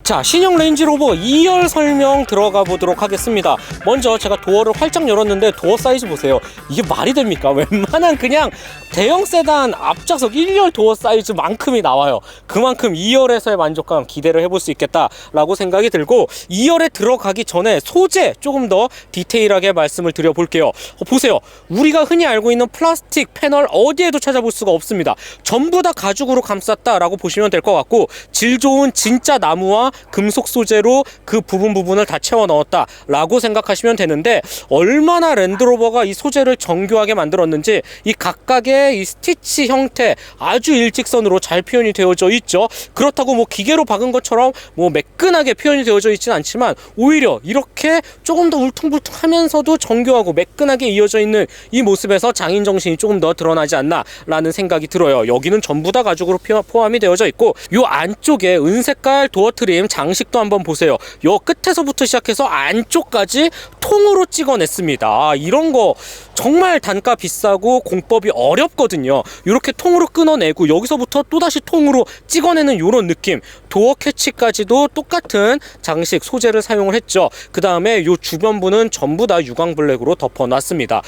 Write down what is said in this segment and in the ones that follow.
자, 신형 레인지로버 2열 설명 들어가 보도록 하겠습니다. 먼저 제가 도어를 활짝 열었는데 도어 사이즈 보세요. 이게 말이 됩니까? 웬만한 그냥 대형 세단 앞좌석 1열 도어 사이즈만큼이 나와요. 그만큼 2열에서의 만족감 기대를 해볼 수 있겠다라고 생각이 들고, 2열에 들어가기 전에 소재 조금 더 디테일하게 말씀을 드려볼게요. 보세요. 우리가 흔히 알고 있는 플라스틱 패널 어디에도 찾아볼 수가 없습니다. 전부 다 가죽으로 감쌌다라고 보시면 될 것 같고, 질 좋은 진짜 나무와 금속 소재로 그 부분을 다 채워 넣었다라고 생각하시면 되는데, 얼마나 랜드로버가 이 소재를 정교하게 만들었는지 이 각각의 이 스티치 형태 아주 일직선으로 잘 표현이 되어져 있죠. 그렇다고 뭐 기계로 박은 것처럼 뭐 매끈하게 표현이 되어져 있지는 않지만, 오히려 이렇게 조금 더 울퉁불퉁하면서도 정교하고 매끈하게 이어져 있는 이 모습에서 장인 정신이 조금 더 드러나지 않나 라는 생각이 들어요. 여기는 전부 다 가죽으로 포함이 되어져 있고, 요 안쪽에 은색깔 도어 트림 장식도 한번 보세요. 요 끝에서부터 시작해서 안쪽까지 통으로 찍어냈습니다. 이런 거 정말 단가 비싸고 공법이 어렵거든요. 이렇게 통으로 끊어내고 여기서부터 또다시 통으로 찍어내는 이런 느낌. 도어 캐치까지도 똑같은 장식 소재를 사용을 했죠. 그 다음에 요 주변부는 전부 다 유광 블랙으로 덮어놨습니다.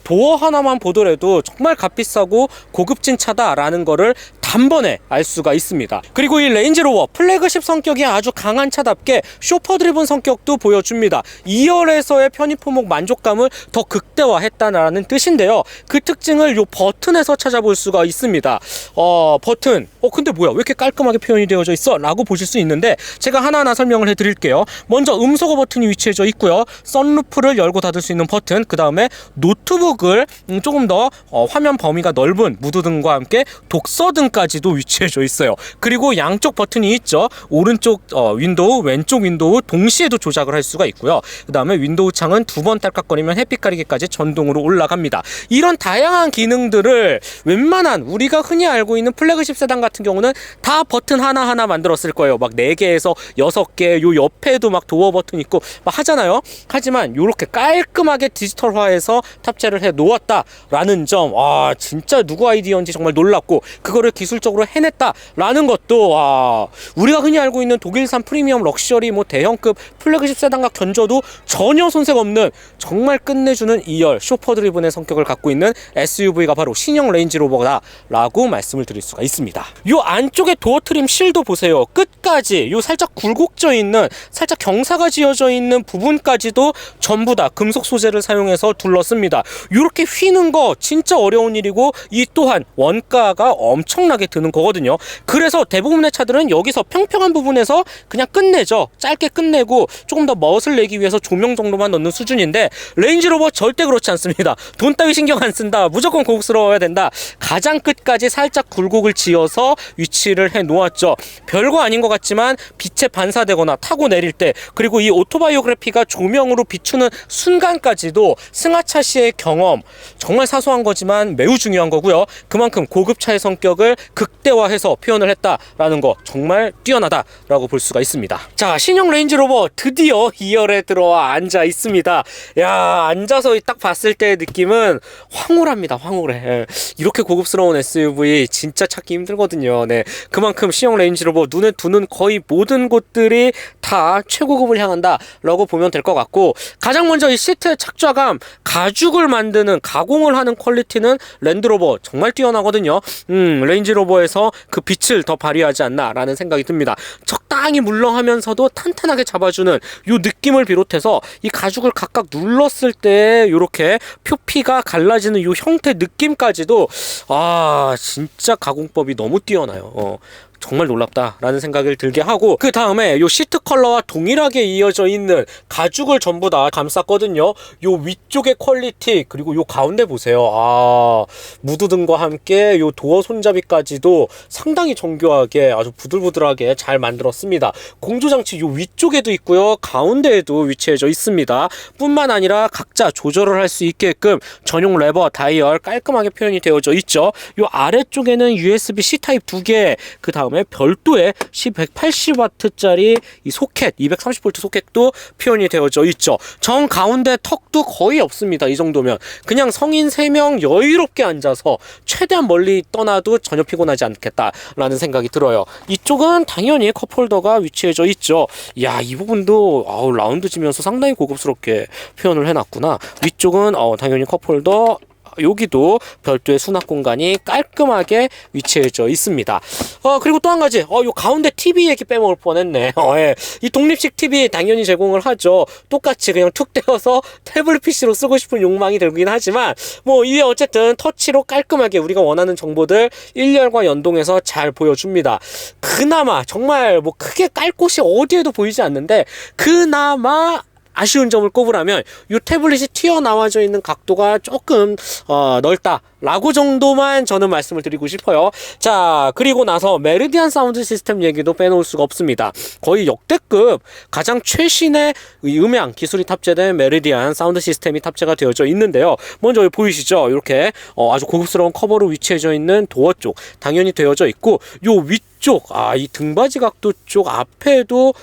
도어 하나만 보더라도 정말 값비싸고 고급진 차다라는 거를 단번에 알 수가 있습니다. 그리고 이 레인지로버 플래그십 성격이 아주 강한 차답게 쇼퍼 드리븐 성격도 보여줍니다. 2열에서의 편입포목 만족감을 더 극대화했다는 뜻인데요. 그 특징을 요 버튼에서 찾아볼 수가 있습니다. 버튼, 근데 뭐야, 왜 이렇게 깔끔하게 표현이 되어져 있어? 라고 보실 수 있는데, 제가 하나하나 설명을 해드릴게요. 먼저 음소거 버튼이 위치해져 있고요. 선루프를 열고 닫을 수 있는 버튼, 그 다음에 노트북을 조금 더 화면 범위가 넓은 무드등과 함께 독서등까지도 위치해져 있어요. 그리고 양쪽 버튼이 있죠. 오른쪽 윈도우, 왼쪽 윈도우 동시에도 조작을 할 수가 있고요. 그 다음에 윈도우 창은 두 번 딸깍거리면 햇빛 가리기까지 전동으로 올라갑니다. 이런 다양한 기능들을 웬만한 우리가 흔히 알고 있는 플래그십 세단 같은 경우는 다 버튼 하나하나 만들었을 거예요. 막 4개에서 6개, 요 옆에도 막 도어 버튼 있고 막 하잖아요. 하지만 이렇게 깔끔하게 디지털화해서 탑재를 해 놓았다라는 점, 진짜 누구 아이디어인지 정말 놀랍고, 그거를 기술적으로 해냈다라는 것도 우리가 흔히 알고 있는 독일산 프리미엄 럭셔리 뭐 대형급 플래그십 세단과 견줘도 전혀 손색 없는 정말 끝내주는 2열 쇼퍼 드리븐의 성격을 갖고 있는 SUV가 바로 신형 레인지로버다 라고 말씀을 드릴 수가 있습니다. 요 안쪽에 도어 트림 실도 보세요. 끝까지 요 살짝 굴곡져 있는, 살짝 경사가 지어져 있는 부분까지도 전부 다 금속 소재를 사용해서 둘렀습니다. 요렇게 휘는 거 진짜 어려운 일이고, 이 또한 원가가 엄청나게 드는 거거든요. 그래서 대부분의 차들은 여기서 평평한 부분에서 그냥 끝내죠. 짧게 끝내고 조금 더 멋을 내기 위해서 조명 정도만 넣는 수준인데, 레인지로버 절대 그렇지 않습니다. 돈 따위 신경 안 쓴다, 무조건 고급스러워야 된다, 가장 끝까지 살짝 굴곡을 지어서 위치를 해 놓았죠. 별거 아닌 것 같지만 빛에 반사되거나 타고 내릴 때, 그리고 이 오토바이오그래피가 조명으로 비추는 순간까지도 승하차 시의 경험, 정말 사소한 거지만 매우 중요한 거고요. 그만큼 고급차의 성격을 극대화해서 표현을 했다라는 거 정말 뛰어나다라고 볼 수가 있습니다. 자, 신형 레인지로버 드디어 2열에 들어와 앉아 있습니다. 야, 앉아서 딱 봤을 때의 느낌은 황홀합니다. 황홀해. 이렇게 고급스러운 SUV 진짜 찾기 힘들거든요. 네, 그만큼 신형 레인지로버 눈에 두는 거의 모든 곳들이 다 최고급을 향한다 라고 보면 될 것 같고, 가장 먼저 이 시트의 착좌감, 가죽을 만드는 가공을 하는 퀄리티는 랜드로버 정말 뛰어나거든요. 레인지로버에서 그 빛을 더 발휘하지 않나 라는 생각이 듭니다. 적당히 물렁하면서도 탄탄하게 잡아주는 이 느낌을 비롯해서 이 가죽을 각각 눌렀을 때 이렇게 표피가 갈라지는 이 형태 느낌까지도 진짜 가공법이 너무 뛰어나요. 정말 놀랍다라는 생각을 들게 하고, 그 다음에 요 시트 컬러와 동일하게 이어져 있는 가죽을 전부 다 감쌌거든요. 요 위쪽의 퀄리티, 그리고 요 가운데 보세요. 무드등과 함께 요 도어 손잡이까지도 상당히 정교하게 아주 부들부들하게 잘 만들었습니다. 공조장치 요 위쪽에도 있고요, 가운데에도 위치해져 있습니다. 뿐만 아니라 각자 조절을 할 수 있게끔 전용 레버, 다이얼 깔끔하게 표현이 되어져 있죠. 요 아래쪽에는 USB-C 타입 2개, 그 다음 다음에 별도의 180W짜리 이 소켓, 230V 소켓도 표현이 되어져 있죠. 정 가운데 턱도 거의 없습니다. 이 정도면 그냥 성인 3명 여유롭게 앉아서 최대한 멀리 떠나도 전혀 피곤하지 않겠다라는 생각이 들어요. 이쪽은 당연히 컵홀더가 위치해져 있죠. 이야, 이 부분도 라운드 지면서 상당히 고급스럽게 표현을 해놨구나. 위쪽은 당연히 컵홀더, 여기도 별도의 수납 공간이 깔끔하게 위치해져 있습니다. 그리고 또 한 가지, 요 가운데 TV 얘기 빼먹을 뻔했네. 예. 이 독립식 TV 당연히 제공을 하죠. 똑같이 그냥 툭 떼어서 태블릿 PC로 쓰고 싶은 욕망이 들긴 하지만, 뭐 이게 어쨌든 터치로 깔끔하게 우리가 원하는 정보들 1열과 연동해서 잘 보여줍니다. 그나마 정말 뭐 크게 깔 곳이 어디에도 보이지 않는데, 그나마 아쉬운 점을 꼽으라면 이 태블릿이 튀어나와져 있는 각도가 조금 넓다라고 정도만 저는 말씀을 드리고 싶어요. 자, 그리고 나서 메리디안 사운드 시스템 얘기도 빼놓을 수가 없습니다. 거의 역대급 가장 최신의 음향 기술이 탑재된 메리디안 사운드 시스템이 탑재가 되어져 있는데요. 먼저 여기 보이시죠? 이렇게 아주 고급스러운 커버로 위치해져 있는 도어 쪽 당연히 되어져 있고, 요 위쪽 이 등받이 각도 쪽 앞에도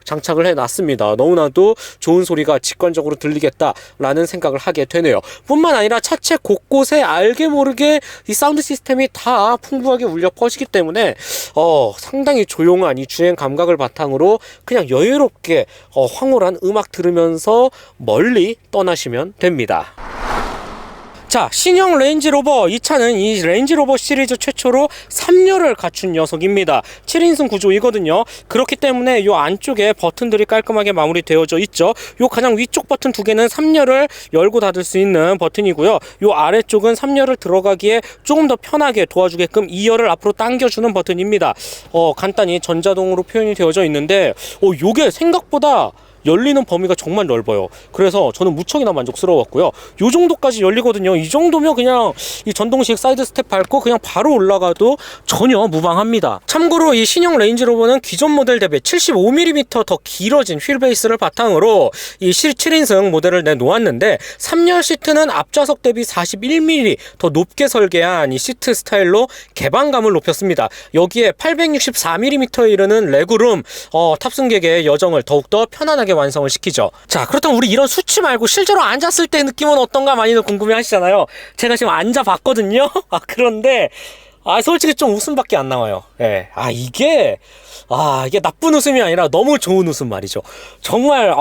장착을 해놨습니다. 너무나도 좋은 소리가 직관적으로 들리겠다라는 생각을 하게 되네요. 뿐만 아니라 차체 곳곳에 알게 모르게 이 사운드 시스템이 다 풍부하게 울려 퍼지기 때문에 상당히 조용한 이 주행 감각을 바탕으로 그냥 여유롭게 황홀한 음악 들으면서 멀리 떠나시면 됩니다. 자, 신형 레인지로버, 이 차는 이 레인지로버 시리즈 최초로 3열을 갖춘 녀석입니다. 7인승 구조이거든요. 그렇기 때문에 이 안쪽에 버튼들이 깔끔하게 마무리되어져 있죠. 이 가장 위쪽 버튼 2개는 3열을 열고 닫을 수 있는 버튼이고요. 이 아래쪽은 3열을 들어가기에 조금 더 편하게 도와주게끔 2열을 앞으로 당겨주는 버튼입니다. 간단히 전자동으로 표현이 되어져 있는데 요게 생각보다 열리는 범위가 정말 넓어요. 그래서 저는 무척이나 만족스러웠고요. 요 정도까지 열리거든요. 이 정도면 그냥 이 전동식 사이드 스텝 밟고 그냥 바로 올라가도 전혀 무방합니다. 참고로 이 신형 레인지로버는 기존 모델 대비 75mm 더 길어진 휠 베이스를 바탕으로 이 7인승 모델을 내놓았는데, 3열 시트는 앞좌석 대비 41mm 더 높게 설계한 이 시트 스타일로 개방감을 높였습니다. 여기에 864mm에 이르는 레그룸, 탑승객의 여정을 더욱더 편안하게 완성을 시키죠. 자, 그렇다면 우리 이런 수치 말고 실제로 앉았을 때 느낌은 어떤가 많이들 궁금해 하시잖아요. 제가 지금 앉아봤거든요. 그런데 솔직히 좀 웃음밖에 안 나와요. 예. 이게 나쁜 웃음이 아니라 너무 좋은 웃음 말이죠. 정말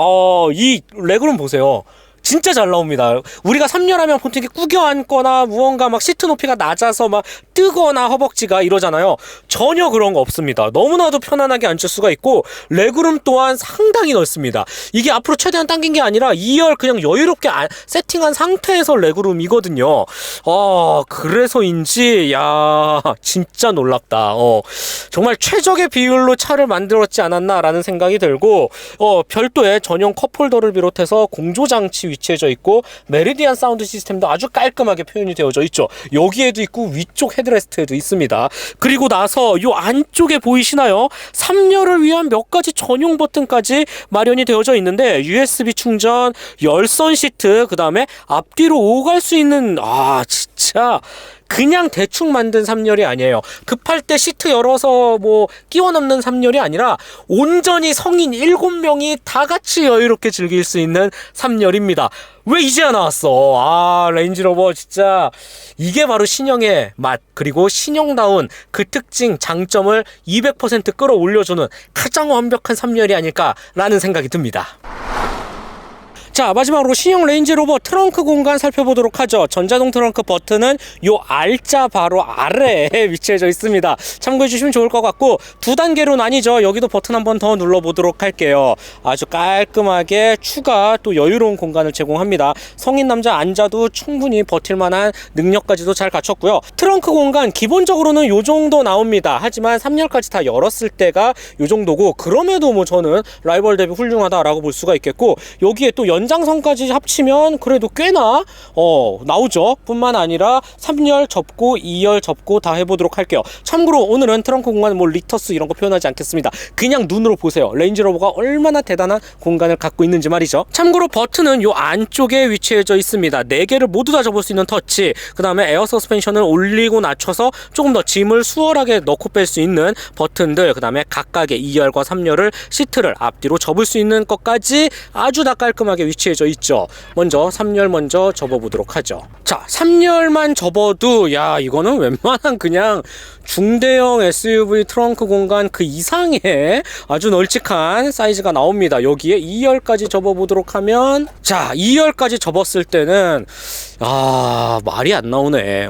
이 레그룸 보세요. 진짜 잘 나옵니다. 우리가 3열하면 보통 이렇게 구겨 앉거나 무언가 막 시트 높이가 낮아서 막 뜨거나 허벅지가 이러잖아요. 전혀 그런 거 없습니다. 너무나도 편안하게 앉을 수가 있고, 레그룸 또한 상당히 넓습니다. 이게 앞으로 최대한 당긴 게 아니라 2열 그냥 여유롭게 세팅한 상태에서 레그룸이거든요. 그래서인지 진짜 놀랍다. 정말 최적의 비율로 차를 만들었지 않았나라는 생각이 들고, 별도의 전용 컵홀더를 비롯해서 공조장치 위치해져 있고, 메리디안 사운드 시스템도 아주 깔끔하게 표현이 되어져 있죠. 여기에도 있고 위쪽 헤드레스트에도 있습니다. 그리고 나서 이 안쪽에 보이시나요? 3열을 위한 몇 가지 전용 버튼까지 마련이 되어져 있는데, USB 충전, 열선 시트, 그 다음에 앞뒤로 오갈 수 있는 진짜 그냥 대충 만든 3열이 아니에요. 급할 때 시트 열어서 뭐 끼워 넣는 3열이 아니라 온전히 성인 7명이 다 같이 여유롭게 즐길 수 있는 3열입니다. 왜 이제야 나왔어? 레인지로버 진짜 이게 바로 신형의 맛, 그리고 신형다운 그 특징, 장점을 200% 끌어올려주는 가장 완벽한 3열이 아닐까라는 생각이 듭니다. 자, 마지막으로 신형 레인지로버 트렁크 공간 살펴보도록 하죠. 전자동 트렁크 버튼은 요 R자 바로 아래에 위치해져 있습니다. 참고해 주시면 좋을 것 같고, 2단계로 나뉘죠. 여기도 버튼 한번 더 눌러보도록 할게요. 아주 깔끔하게 추가 또 여유로운 공간을 제공합니다. 성인 남자 앉아도 충분히 버틸만한 능력까지도 잘 갖췄고요. 트렁크 공간 기본적으로는 요 정도 나옵니다. 하지만 3열까지 다 열었을 때가 요 정도고, 그럼에도 뭐 저는 라이벌 대비 훌륭하다라고 볼 수가 있겠고, 여기에 또 연장 연장선까지 합치면 그래도 꽤나 나오죠. 뿐만 아니라 3열 접고 2열 접고 다 해보도록 할게요. 참고로 오늘은 트렁크 공간 뭐 리터스 이런 거 표현하지 않겠습니다. 그냥 눈으로 보세요. 레인지로버가 얼마나 대단한 공간을 갖고 있는지 말이죠. 참고로 버튼은 요 안쪽에 위치해져 있습니다. 4개를 모두 다 접을 수 있는 터치, 그 다음에 에어 서스펜션을 올리고 낮춰서 조금 더 짐을 수월하게 넣고 뺄 수 있는 버튼들, 그 다음에 각각의 2열과 3열을 시트를 앞뒤로 접을 수 있는 것까지 아주 다 깔끔하게 위치해져 있죠. 먼저 3열 먼저 접어보도록 하죠. 자, 3열만 접어도 야, 이거는 웬만한 그냥 중대형 SUV 트렁크 공간 그 이상의 아주 널찍한 사이즈가 나옵니다. 여기에 2열까지 접어보도록 하면, 자, 2열까지 접었을 때는 말이 안 나오네.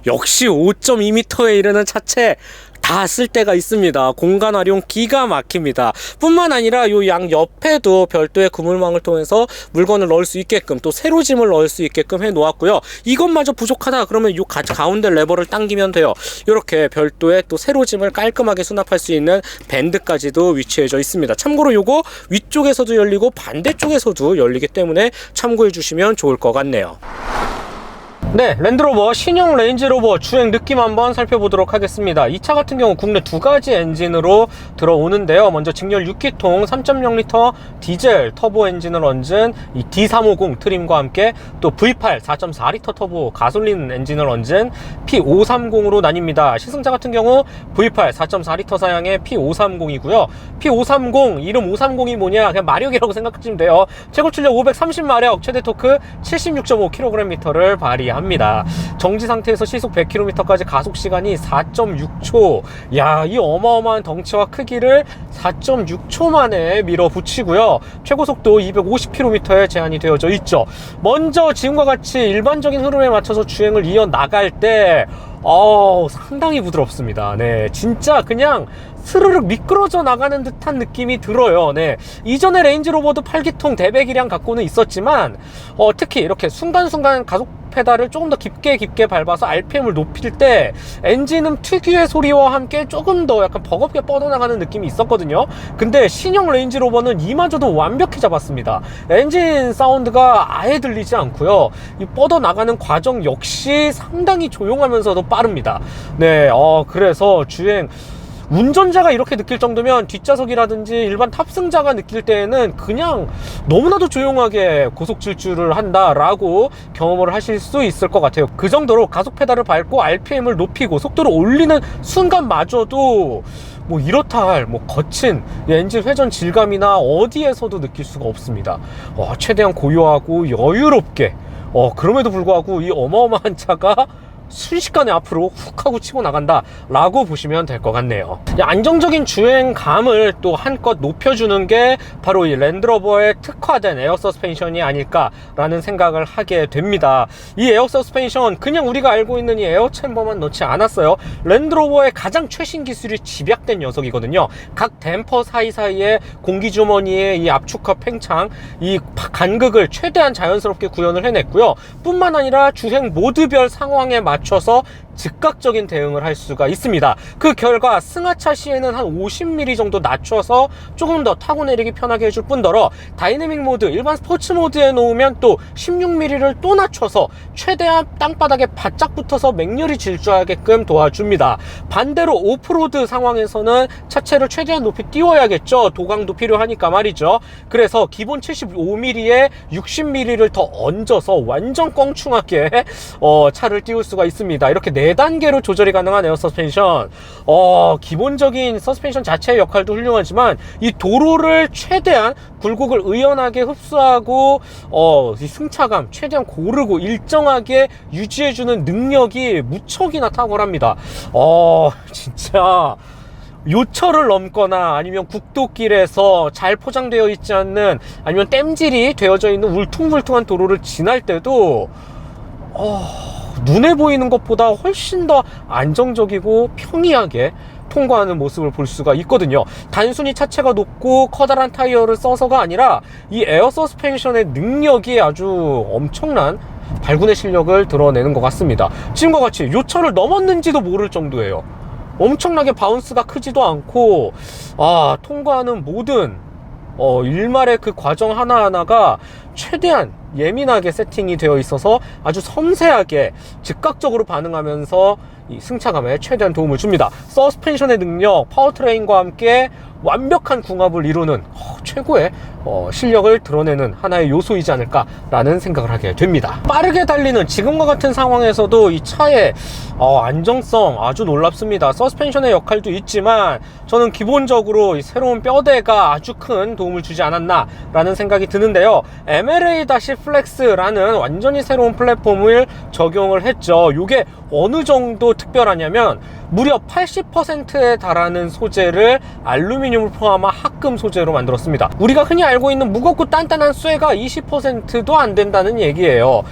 역시 5.2m에 이르는 차체 다 쓸 때가 있습니다. 공간 활용 기가 막힙니다. 뿐만 아니라 요 양 옆에도 별도의 그물망을 통해서 물건을 넣을 수 있게끔, 또 세로 짐을 넣을 수 있게끔 해 놓았고요. 이것마저 부족하다 그러면 요 가운데 레버를 당기면 돼요. 이렇게 별도의 또 세로 짐을 깔끔하게 수납할 수 있는 밴드까지도 위치해져 있습니다. 참고로 요거 위쪽에서도 열리고 반대쪽에서도 열리기 때문에 참고해 주시면 좋을 것 같네요. 네, 랜드로버 신형 레인지로버 주행 느낌 한번 살펴보도록 하겠습니다. 이 차 같은 경우 국내 2가지 엔진으로 들어오는데요. 먼저 직렬 6기통 3.0L 디젤 터보 엔진을 얹은 이 D350 트림과 함께 또 V8 4.4L 터보 가솔린 엔진을 얹은 P530으로 나뉩니다. 시승자 같은 경우 V8 4.4L 사양의 P530이고요. P530 이름 530이 뭐냐, 그냥 마력이라고 생각하시면 돼요. 최고 출력 530마력, 최대 토크 76.5kgm를 발휘합니다. 정지 상태에서 시속 100km까지 가속 시간이 4.6초. 야, 이 어마어마한 덩치와 크기를 4.6초 만에 밀어붙이고요. 최고 속도 250km에 제한이 되어져 있죠. 먼저 지금과 같이 일반적인 흐름에 맞춰서 주행을 이어나갈 때 상당히 부드럽습니다. 네, 진짜 그냥 스르륵 미끄러져 나가는 듯한 느낌이 들어요. 네, 이전에 레인지로버도 8기통 대배기량 갖고는 있었지만 특히 이렇게 순간순간 가속 페달을 조금 더 깊게 밟아서 RPM을 높일 때 엔진음 특유의 소리와 함께 조금 더 약간 버겁게 뻗어나가는 느낌이 있었거든요. 근데 신형 레인지로버는 이마저도 완벽히 잡았습니다. 엔진 사운드가 아예 들리지 않고요. 이 뻗어나가는 과정 역시 상당히 조용하면서도 빠릅니다. 네, 그래서 주행 운전자가 이렇게 느낄 정도면 뒷좌석이라든지 일반 탑승자가 느낄 때에는 그냥 너무나도 조용하게 고속 질주를 한다라고 경험을 하실 수 있을 것 같아요. 그 정도로 가속 페달을 밟고 RPM을 높이고 속도를 올리는 순간마저도 뭐 이렇다 할 거친 엔진 회전 질감이나 어디에서도 느낄 수가 없습니다. 최대한 고요하고 여유롭게, 그럼에도 불구하고 이 어마어마한 차가 순식간에 앞으로 훅 하고 치고 나간다 라고 보시면 될 것 같네요. 안정적인 주행감을 또 한껏 높여주는 게 바로 이 랜드로버의 특화된 에어 서스펜션이 아닐까 라는 생각을 하게 됩니다. 이 에어 서스펜션 그냥 우리가 알고 있는 이 에어 챔버만 넣지 않았어요. 랜드로버의 가장 최신 기술이 집약된 녀석이거든요. 각 댐퍼 사이사이에 공기주머니에 이 압축합 팽창, 이 간극을 최대한 자연스럽게 구현을 해냈고요. 뿐만 아니라 주행 모드별 상황에 맞춰서 즉각적인 대응을 할 수가 있습니다. 그 결과 승하차 시에는 한 50mm 정도 낮춰서 조금 더 타고 내리기 편하게 해줄 뿐더러 다이내믹 모드, 일반 스포츠 모드에 놓으면 또 16mm를 또 낮춰서 최대한 땅바닥에 바짝 붙어서 맹렬히 질주하게끔 도와줍니다. 반대로 오프로드 상황에서는 차체를 최대한 높이 띄워야겠죠. 도강도 필요하니까 말이죠. 그래서 기본 75mm에 60mm를 더 얹어서 완전 껑충하게 차를 띄울 수가 있습니다. 이렇게 4단계로 조절이 가능한 에어 서스펜션. 기본적인 서스펜션 자체의 역할도 훌륭하지만 이 도로를 최대한 굴곡을 의연하게 흡수하고 이 승차감 최대한 고르고 일정하게 유지해주는 능력이 무척이나 탁월합니다. 진짜 요철을 넘거나 아니면 국도길에서 잘 포장되어 있지 않는, 아니면 땜질이 되어져 있는 울퉁불퉁한 도로를 지날 때도 눈에 보이는 것보다 훨씬 더 안정적이고 평이하게 통과하는 모습을 볼 수가 있거든요. 단순히 차체가 높고 커다란 타이어를 써서가 아니라 이 에어 서스펜션의 능력이 아주 엄청난 발군의 실력을 드러내는 것 같습니다. 지금과 같이 요철을 넘었는지도 모를 정도예요. 엄청나게 바운스가 크지도 않고 통과하는 모든 일말의 그 과정 하나하나가 최대한 예민하게 세팅이 되어 있어서 아주 섬세하게 즉각적으로 반응하면서 이 승차감에 최대한 도움을 줍니다. 서스펜션의 능력, 파워트레인과 함께 완벽한 궁합을 이루는 최고의 실력을 드러내는 하나의 요소이지 않을까라는 생각을 하게 됩니다. 빠르게 달리는 지금과 같은 상황에서도 이 차의 안정성 아주 놀랍습니다. 서스펜션의 역할도 있지만 저는 기본적으로 이 새로운 뼈대가 아주 큰 도움을 주지 않았나 라는 생각이 드는데요. MLA-Flex라는 완전히 새로운 플랫폼을 적용을 했죠. 이게 어느 정도 특별하냐면 무려 80%에 달하는 소재를 알루미늄을 포함한 합금 소재로 만들었습니다. 우리가 흔히 알고 있는 무겁고 단단한 쇠가 20%도 안 된다는 얘기예요.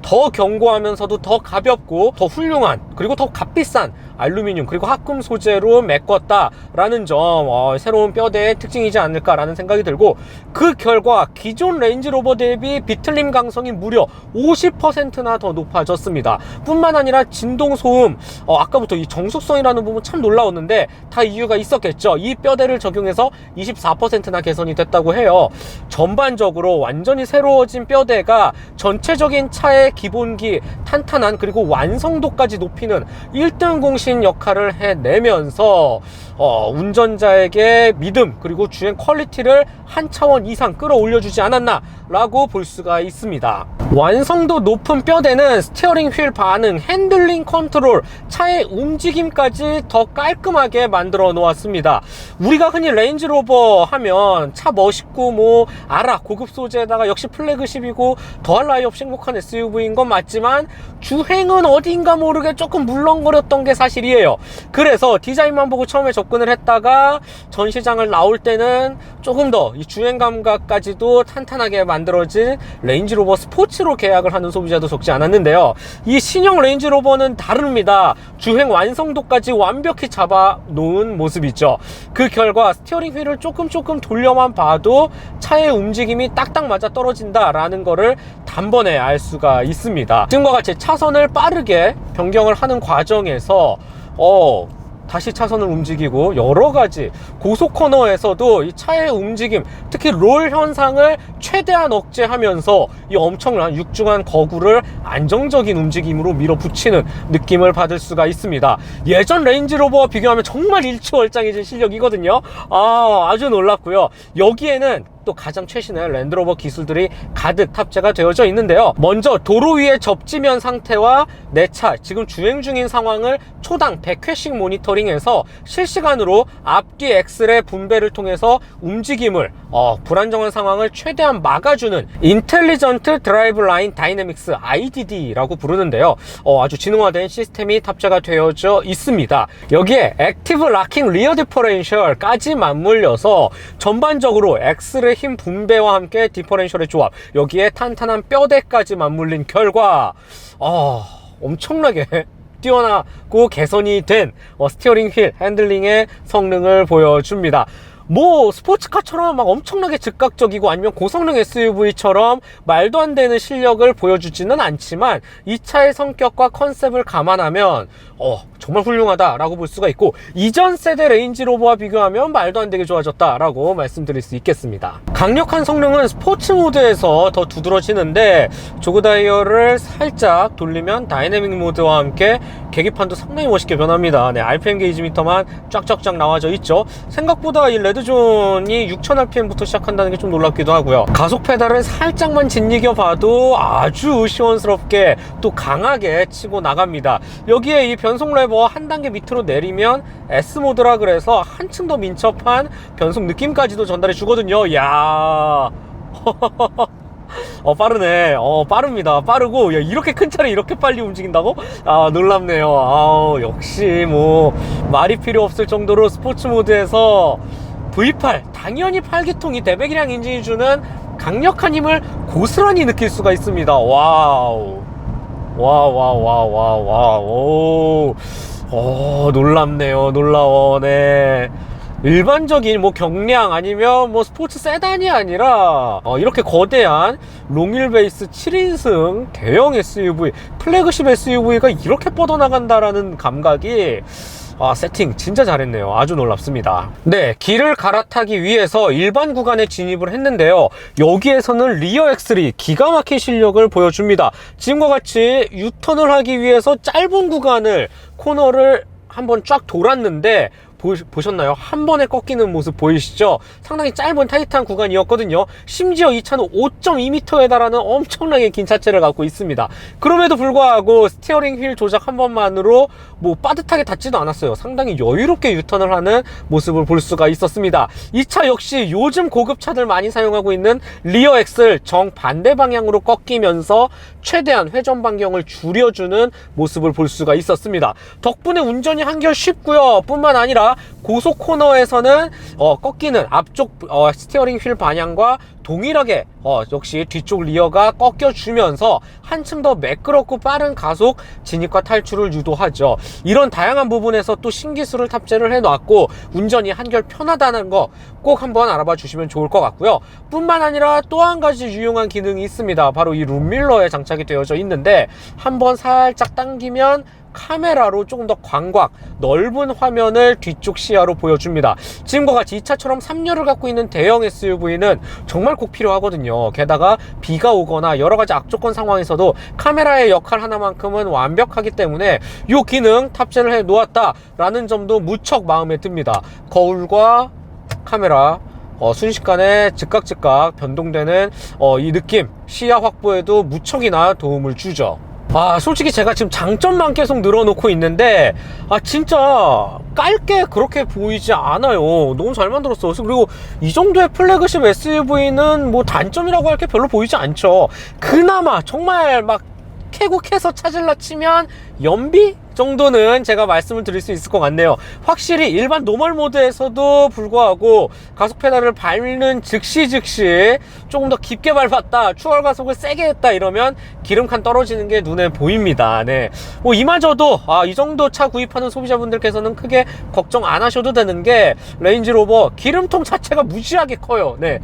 더 견고하면서도 더 가볍고 더 훌륭한, 그리고 더 값비싼 알루미늄 그리고 합금 소재로 메꿨다라는 점, 새로운 뼈대의 특징이지 않을까라는 생각이 들고, 그 결과 기존 레인지로버 대비 비틀림 강성이 무려 50%나 더 높아졌습니다. 뿐만 아니라 진동 소음, 아까부터 이 정숙성이라는 부분 참 놀라웠는데 다 이유가 있었겠죠. 이 뼈대를 적용해서 24%나 개선이 됐다고 해요. 전반적으로 완전히 새로워진 뼈대가 전체적인 차의 기본기 탄탄한 그리고 완성도까지 높이는 1등 공신 역할을 해내면서 운전자에게 믿음 그리고 주행 퀄리티를 한 차원 이상 끌어올려주지 않았나 라고 볼 수가 있습니다. 완성도 높은 뼈대는 스티어링 휠 반응, 핸들링 컨트롤, 차의 움직임까지 더 깔끔하게 만들어 놓았습니다. 우리가 흔히 레인지로버 하면 차 멋있고 알아, 고급 소재에다가 역시 플래그십이고 더할 나위 없이 행복한 SUV인 건 맞지만 주행은 어딘가 모르게 조금 물렁거렸던 게 사실이에요. 그래서 디자인만 보고 처음에 접근을 했다가 전시장을 나올 때는 조금 더 이 주행 감각까지도 탄탄하게 만들어진 레인지로버 스포츠로 계약을 하는 소비자도 적지 않았는데요. 이 신형 레인지로버는 다릅니다. 주행 완성도까지 완벽히 잡아 놓은 모습이죠. 그 결과 스티어링 휠을 조금 돌려만 봐도 차의 움직임이 딱딱 맞아 떨어진다라는 거를 단번에 알 수가 있습니다. 지금과 같이 차선을 빠르게 변경을 하는 과정에서 다시 차선을 움직이고 여러가지 고속 코너에서도 이 차의 움직임, 특히 롤 현상을 최대한 억제하면서 이 엄청난 육중한 거구를 안정적인 움직임으로 밀어붙이는 느낌을 받을 수가 있습니다. 예전 레인지로버와 비교하면 정말 일치월장해진 실력이거든요. 아주 놀랍고요. 여기에는 또 가장 최신의 랜드로버 기술들이 가득 탑재가 되어져 있는데요. 먼저 도로 위의 접지면 상태와 내 차 지금 주행 중인 상황을 초당 100회씩 모니터링해서 실시간으로 앞뒤 엑셀의 분배를 통해서 움직임을 불안정한 상황을 최대한 막아주는 인텔리전트 드라이브 라인 다이내믹스 IDD라고 부르는데요. 아주 지능화된 시스템이 탑재가 되어져 있습니다. 여기에 액티브 락킹 리어 디퍼렌셜까지 맞물려서 전반적으로 엑셀의 힘 분배와 함께 디퍼렌셜의 조합, 여기에 탄탄한 뼈대까지 맞물린 결과 엄청나게 뛰어나고 개선이 된 스티어링 휠 핸들링의 성능을 보여줍니다. 스포츠카처럼 막 엄청나게 즉각적이고 아니면 고성능 SUV처럼 말도 안 되는 실력을 보여주지는 않지만 이 차의 성격과 컨셉을 감안하면 정말 훌륭하다라고 볼 수가 있고, 이전 세대 레인지로버와 비교하면 말도 안 되게 좋아졌다라고 말씀드릴 수 있겠습니다. 강력한 성능은 스포츠 모드에서 더 두드러지는데, 조그 다이얼을 살짝 돌리면 다이내믹 모드와 함께 계기판도 상당히 멋있게 변합니다. RPM 게이지 미터만 쫙쫙쫙 나와져 있죠. 생각보다 이 레드존이 6000rpm부터 시작한다는 게 좀 놀랍기도 하고요. 가속 페달을 살짝만 짓이겨 봐도 아주 시원스럽게 또 강하게 치고 나갑니다. 여기에 이 변속 레버 한 단계 밑으로 내리면 S모드라 그래서 한층 더 민첩한 변속 느낌까지도 전달해 주거든요. 이야 빠르네. 빠릅니다. 빠르고, 야, 이렇게 큰 차를 이렇게 빨리 움직인다고? 놀랍네요. 역시 말이 필요 없을 정도로 스포츠 모드에서 V8, 당연히 8기통 이 대배기량 엔진이 주는 강력한 힘을 고스란히 느낄 수가 있습니다. 와우. 놀랍네요. 놀라워. 네. 일반적인 경량 아니면 스포츠 세단이 아니라 이렇게 거대한 롱휠 베이스 7인승 대형 SUV, 플래그십 SUV가 이렇게 뻗어나간다라는 감각이 세팅 진짜 잘했네요. 아주 놀랍습니다. 네, 길을 갈아타기 위해서 일반 구간에 진입을 했는데요. 여기에서는 리어 엑셀이 기가 막힌 실력을 보여줍니다. 지금과 같이 유턴을 하기 위해서 짧은 구간을 코너를 한번 쫙 돌았는데 보셨나요? 한 번에 꺾이는 모습 보이시죠? 상당히 짧은 타이트한 구간이었거든요. 심지어 이 차는 5.2m에 달하는 엄청나게 긴 차체를 갖고 있습니다. 그럼에도 불구하고 스티어링 휠 조작 한 번만으로 뭐 빠듯하게 닿지도 않았어요. 상당히 여유롭게 유턴을 하는 모습을 볼 수가 있었습니다. 이 차 역시 요즘 고급차들 많이 사용하고 있는 리어 엑셀 정반대 방향으로 꺾이면서 최대한 회전 반경을 줄여주는 모습을 볼 수가 있었습니다. 덕분에 운전이 한결 쉽고요. 뿐만 아니라 고속 코너에서는 꺾이는 앞쪽 스티어링 휠 방향과 동일하게 역시 뒤쪽 리어가 꺾여주면서 한층 더 매끄럽고 빠른 가속 진입과 탈출을 유도하죠. 이런 다양한 부분에서 또 신기술을 탑재를 해놨고 운전이 한결 편하다는 거 꼭 한번 알아봐 주시면 좋을 것 같고요. 뿐만 아니라 또 한 가지 유용한 기능이 있습니다. 바로 이 룸밀러에 장착이 되어져 있는데 한번 살짝 당기면 카메라로 조금 더 광각, 넓은 화면을 뒤쪽 시야로 보여줍니다. 지금과 같이 이 차처럼 3열을 갖고 있는 대형 SUV는 정말 꼭 필요하거든요. 게다가 비가 오거나 여러가지 악조건 상황에서도 카메라의 역할 하나만큼은 완벽하기 때문에 이 기능 탑재를 해 놓았다라는 점도 무척 마음에 듭니다. 거울과 카메라 순식간에 즉각 변동되는 이 느낌, 시야 확보에도 무척이나 도움을 주죠. 솔직히 제가 지금 장점만 계속 늘어놓고 있는데 진짜 깔게 그렇게 보이지 않아요. 너무 잘 만들었어. 그리고 이 정도의 플래그십 SUV는 뭐 단점이라고 할 게 별로 보이지 않죠. 그나마 정말 막 캐고 캐서 찾으려 치면 연비 정도는 제가 말씀을 드릴 수 있을 것 같네요. 확실히 일반 노멀 모드에서도 불구하고 가속 페달을 밟는 즉시 조금 더 깊게 밟았다, 추월 가속을 세게 했다 이러면 기름칸 떨어지는 게 눈에 보입니다. 네, 뭐 이마저도 이 정도 차 구입하는 소비자분들께서는 크게 걱정 안 하셔도 되는 게 레인지로버 기름통 자체가 무지하게 커요. 네,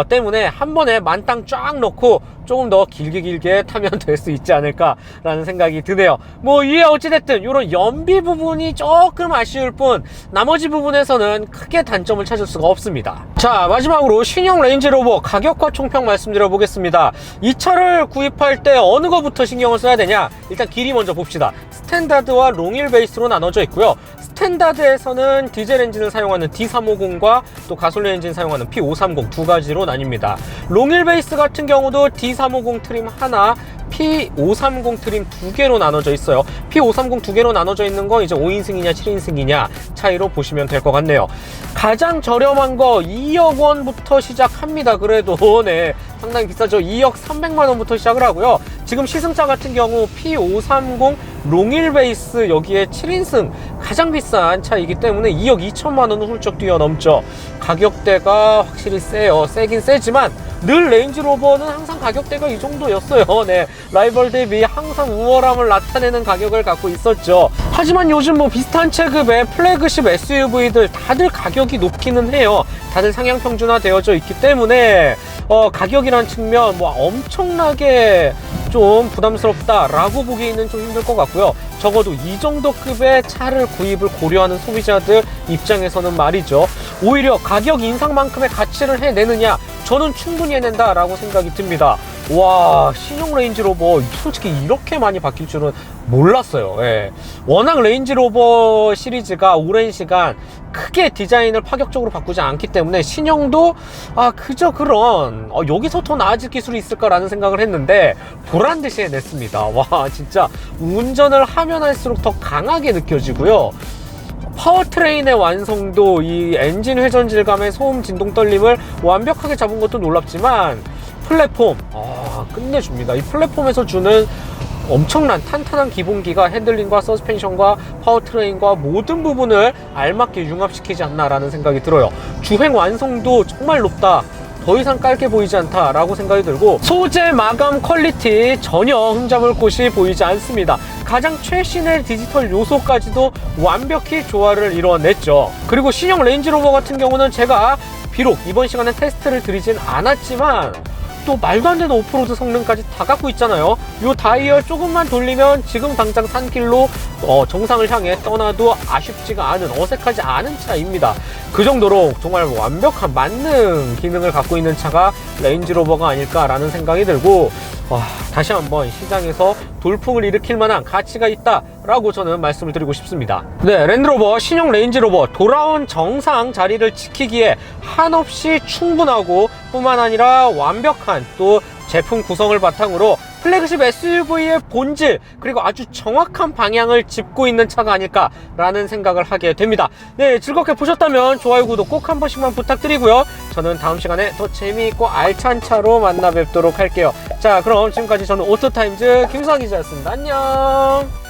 때문에 한 번에 만땅 쫙 넣고 조금 더 길게 타면 될 수 있지 않을까라는 생각이 드네요. 뭐 이에 어찌됐든 이런 연비 부분이 조금 아쉬울 뿐 나머지 부분에서는 크게 단점을 찾을 수가 없습니다. 자, 마지막으로 신형 레인지로버 가격과 총평 말씀드려 보겠습니다. 이 차를 구입할 때 어느 거부터 신경을 써야 되냐? 일단 길이 먼저 봅시다. 스탠다드와 롱휠 베이스로 나눠져 있고요. 스탠다드에서는 디젤 엔진을 사용하는 D350과 또 가솔린 엔진 사용하는 P530 두 가지로 나뉩니다. 롱휠 베이스 같은 경우도 D350 트림 하나, P530 트림 두 개로 나눠져 있어요. P530 두 개로 나눠져 있는 건 이제 5인승이냐 7인승이냐 차이로 보시면 될 것 같네요. 가장 저렴한 거 2억 원부터 시작합니다. 그래도 네, 상당히 비싸죠. 2억 300만 원부터 시작을 하고요. 지금 시승차 같은 경우 P530 롱휠 베이스 여기에 7인승 가장 비싼 차이기 때문에 2억 2천만 원은 훌쩍 뛰어넘죠. 가격대가 확실히 세요. 세긴 세지만 늘 레인지로버는 항상 가격대가 이 정도였어요. 네, 라이벌 대비 항상 우월함을 나타내는 가격을 갖고 있었죠. 하지만 요즘 뭐 비슷한 체급의 플래그십 SUV들 다들 가격이 높기는 해요. 다들 상향 평준화 되어져 있기 때문에 가격이란 측면 뭐 엄청나게 좀 부담스럽다라고 보기에는 좀 힘들 것 같고요. 적어도 이 정도 급의 차를 구입을 고려하는 소비자들 입장에서는 말이죠. 오히려 가격 인상만큼의 가치를 해내느냐? 저는 충분히 해낸다 라고 생각이 듭니다. 와, 신형 레인지로버 솔직히 이렇게 많이 바뀔 줄은 몰랐어요. 예. 워낙 레인지로버 시리즈가 오랜 시간 크게 디자인을 파격적으로 바꾸지 않기 때문에 신형도 그저 그런 여기서 더 나아질 기술이 있을까라는 생각을 했는데 보란듯이 해냈습니다. 와, 진짜 운전을 하면 할수록 더 강하게 느껴지고요. 파워트레인의 완성도, 이 엔진 회전 질감의 소음 진동 떨림을 완벽하게 잡은 것도 놀랍지만 플랫폼 끝내줍니다. 이 플랫폼에서 주는 엄청난 탄탄한 기본기가 핸들링과 서스펜션과 파워트레인과 모든 부분을 알맞게 융합시키지 않나라는 생각이 들어요. 주행 완성도 정말 높다, 더 이상 깔게 보이지 않다 라고 생각이 들고, 소재 마감 퀄리티 전혀 흠잡을 곳이 보이지 않습니다. 가장 최신의 디지털 요소까지도 완벽히 조화를 이뤄냈죠. 그리고 신형 레인지로버 같은 경우는 제가 비록 이번 시간에 테스트를 드리진 않았지만 또 말도 안 되는 오프로드 성능까지 다 갖고 있잖아요. 요 다이얼 조금만 돌리면 지금 당장 산길로 정상을 향해 떠나도 아쉽지가 않은, 어색하지 않은 차입니다. 그 정도로 정말 완벽한 만능 기능을 갖고 있는 차가 레인지로버가 아닐까라는 생각이 들고, 다시 한번 시장에서 돌풍을 일으킬 만한 가치가 있다라고 저는 말씀을 드리고 싶습니다. 네, 랜드로버 신형 레인지로버 돌아온 정상 자리를 지키기에 한없이 충분하고 뿐만 아니라 완벽한 또 제품 구성을 바탕으로 플래그십 SUV의 본질 그리고 아주 정확한 방향을 짚고 있는 차가 아닐까라는 생각을 하게 됩니다. 네, 즐겁게 보셨다면 좋아요, 구독 꼭 한 번씩만 부탁드리고요. 저는 다음 시간에 더 재미있고 알찬 차로 만나 뵙도록 할게요. 자, 그럼 지금까지 저는 오토타임즈 김수환 기자였습니다. 안녕.